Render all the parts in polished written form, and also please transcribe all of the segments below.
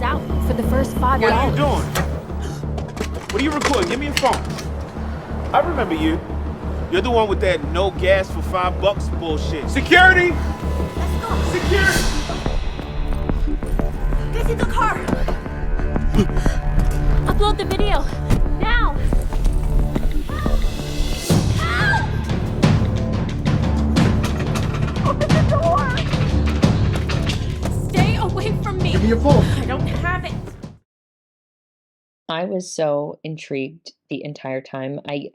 comes out for the first $5. What are you doing? What are you recording? Give me your phone. I remember you. You're the one with that no gas for $5 bullshit. Security! Let's go. Security! Get in the car. Upload the video. Now. Help! Open the door. Stay away from me. Give me your phone. I don't have it. I was so intrigued the entire time. I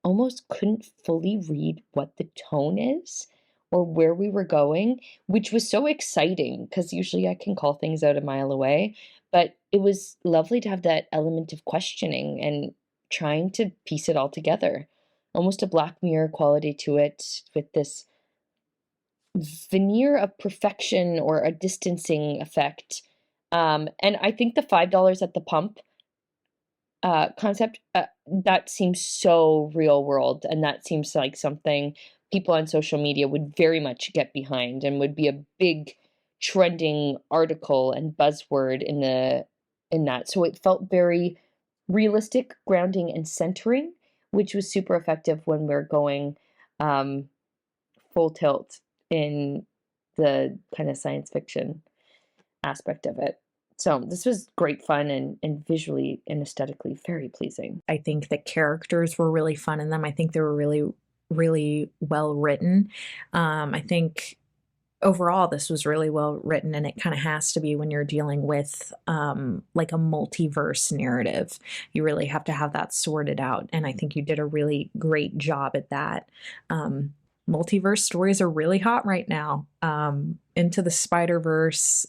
almost couldn't fully read what the tone is or where we were going, which was so exciting because usually I can call things out a mile away. But it was lovely to have that element of questioning and trying to piece it all together. Almost a Black Mirror quality to it with this veneer of perfection or a distancing effect. And I think the $5 at the pump concept that seems so real world, and that seems like something people on social media would very much get behind and would be a big trending article and buzzword in that. So it felt very realistic, grounding, and centering, which was super effective when we're going full tilt in the kind of science fiction aspect of it. So this was great fun and visually and aesthetically very pleasing. I think the characters were really fun in them. I think they were really, really well written. I think overall this was really well written, and it kind of has to be when you're dealing with like a multiverse narrative. You really have to have that sorted out, and I think you did a really great job at that. Multiverse stories are really hot right now. Into the Spider-Verse,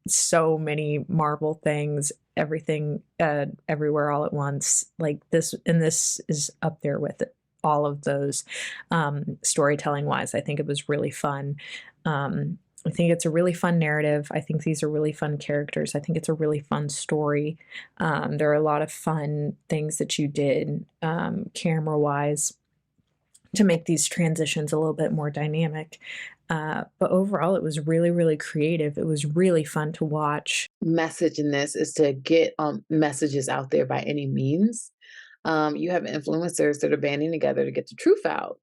so many Marvel things, everything, everywhere all at once, like this, and this is up there with all of those. Storytelling wise, I think it was really fun. I think it's a really fun narrative. I think these are really fun characters. I think it's a really fun story. There are a lot of fun things that you did camera wise to make these transitions a little bit more dynamic. But overall, it was really, really creative. It was really fun to watch. Message in this is to get messages out there by any means. You have influencers that are banding together to get the truth out.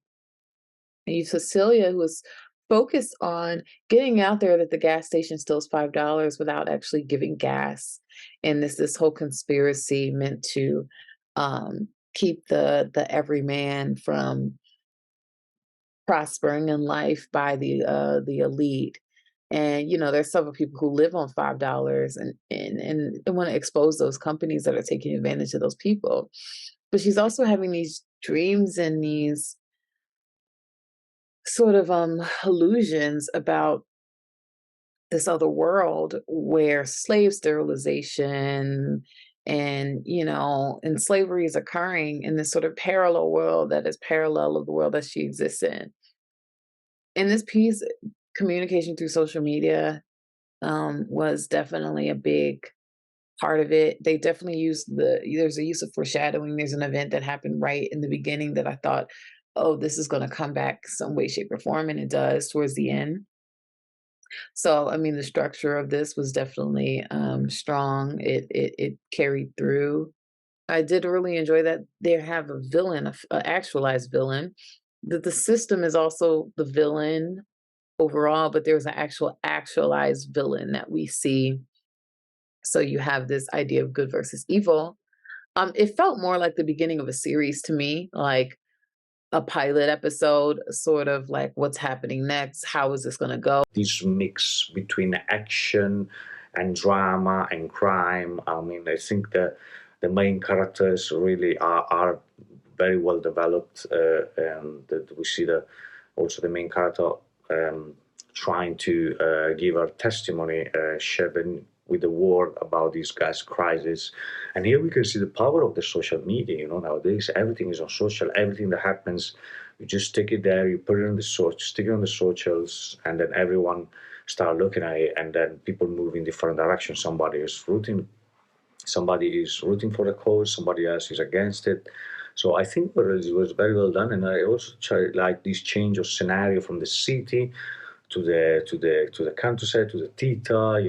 And you, Cecilia, who is focused on getting out there that the gas station still is $5 without actually giving gas. And this whole conspiracy meant to keep the everyman from prospering in life by the elite. And there's several people who live on $5 and want to expose those companies that are taking advantage of those people. But she's also having these dreams and these sort of illusions about this other world where slave sterilization and slavery is occurring in this sort of parallel world that is parallel of the world that she exists in. In this piece, communication through social media was definitely a big part of it. They definitely there's a use of foreshadowing. There's an event that happened right in the beginning that I thought, oh, this is going to come back some way, shape, or form, and it does towards the end. So, I mean, the structure of this was definitely strong. It carried through. I did really enjoy that they have a villain, an actualized villain. That the system is also the villain overall, but there's an actualized villain that we see. So you have this idea of good versus evil. It felt more like the beginning of a series to me, like a pilot episode, sort of like what's happening next, how is this going to go? This mix between action and drama and crime. I mean, I think that the main characters really are very well developed, and that we see also the main character trying to give her testimony, sharing with the world about this gas crisis. And here we can see the power of the social media. Nowadays everything is on social. Everything that happens, you just stick it there, you put it on stick it on the socials, and then everyone start looking at it, and then people move in different directions. Somebody is rooting for the cause, somebody else is against it. So I think it was very well done, and I also like this change of scenario from the city to the countryside, to the theater.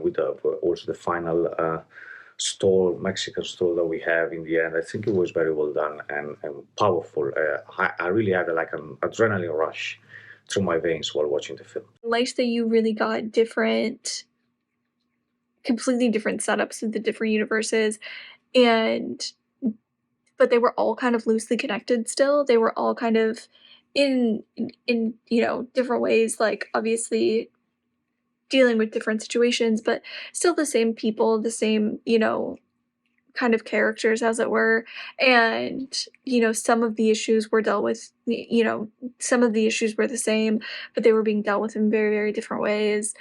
with also the final Mexican stall that we have in the end. I think it was very well done and powerful. I really had like an adrenaline rush through my veins while watching the film. I liked that you really got completely different setups of the different universes, and but they were all kind of loosely connected still. They were all kind of in different ways, like obviously dealing with different situations, but still the same people, the same, kind of characters, as it were. And, some of the issues were dealt with, some of the issues were the same, but they were being dealt with in very, very different ways.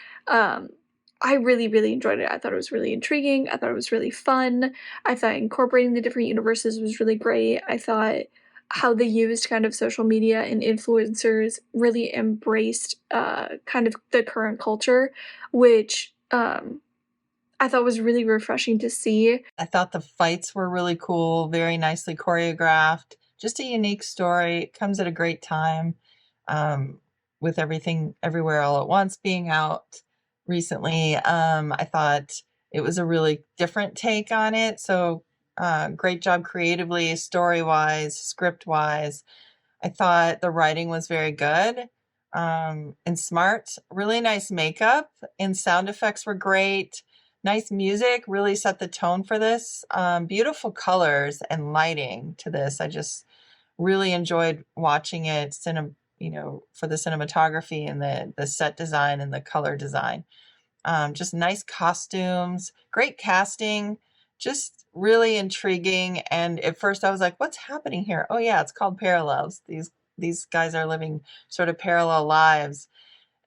I really, really enjoyed it. I thought it was really intriguing. I thought it was really fun. I thought incorporating the different universes was really great. I thought how they used kind of social media and influencers really embraced kind of the current culture, which I thought was really refreshing to see. I thought the fights were really cool, very nicely choreographed. Just a unique story. It comes at a great time, with everything everywhere all at once being out recently. I thought it was a really different take on it. So great job creatively, story-wise, script-wise. I thought the writing was very good, and smart. Really nice makeup and sound effects were great. Nice music really set the tone for this. Beautiful colors and lighting to this. I just really enjoyed watching it, for the cinematography and the set design and the color design. Just nice costumes, great casting, just really intriguing. And at first I was like, what's happening here? Oh yeah, it's called parallels. These guys are living sort of parallel lives,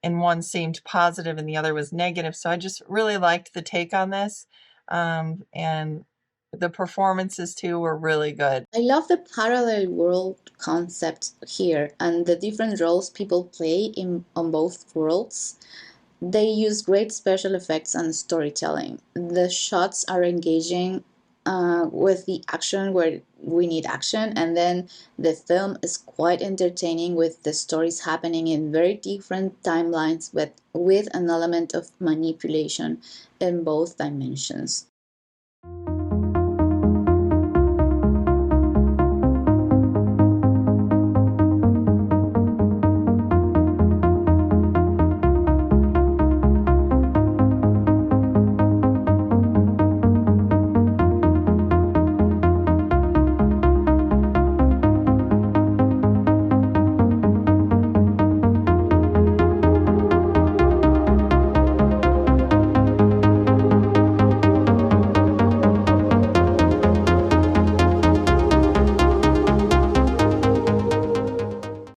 and one seemed positive and the other was negative. So I just really liked the take on this. And the performances too were really good. I love the parallel world concept here and the different roles people play on both worlds. They use great special effects and storytelling. The shots are engaging with the action where we need action, and then the film is quite entertaining with the stories happening in very different timelines, but with an element of manipulation in both dimensions.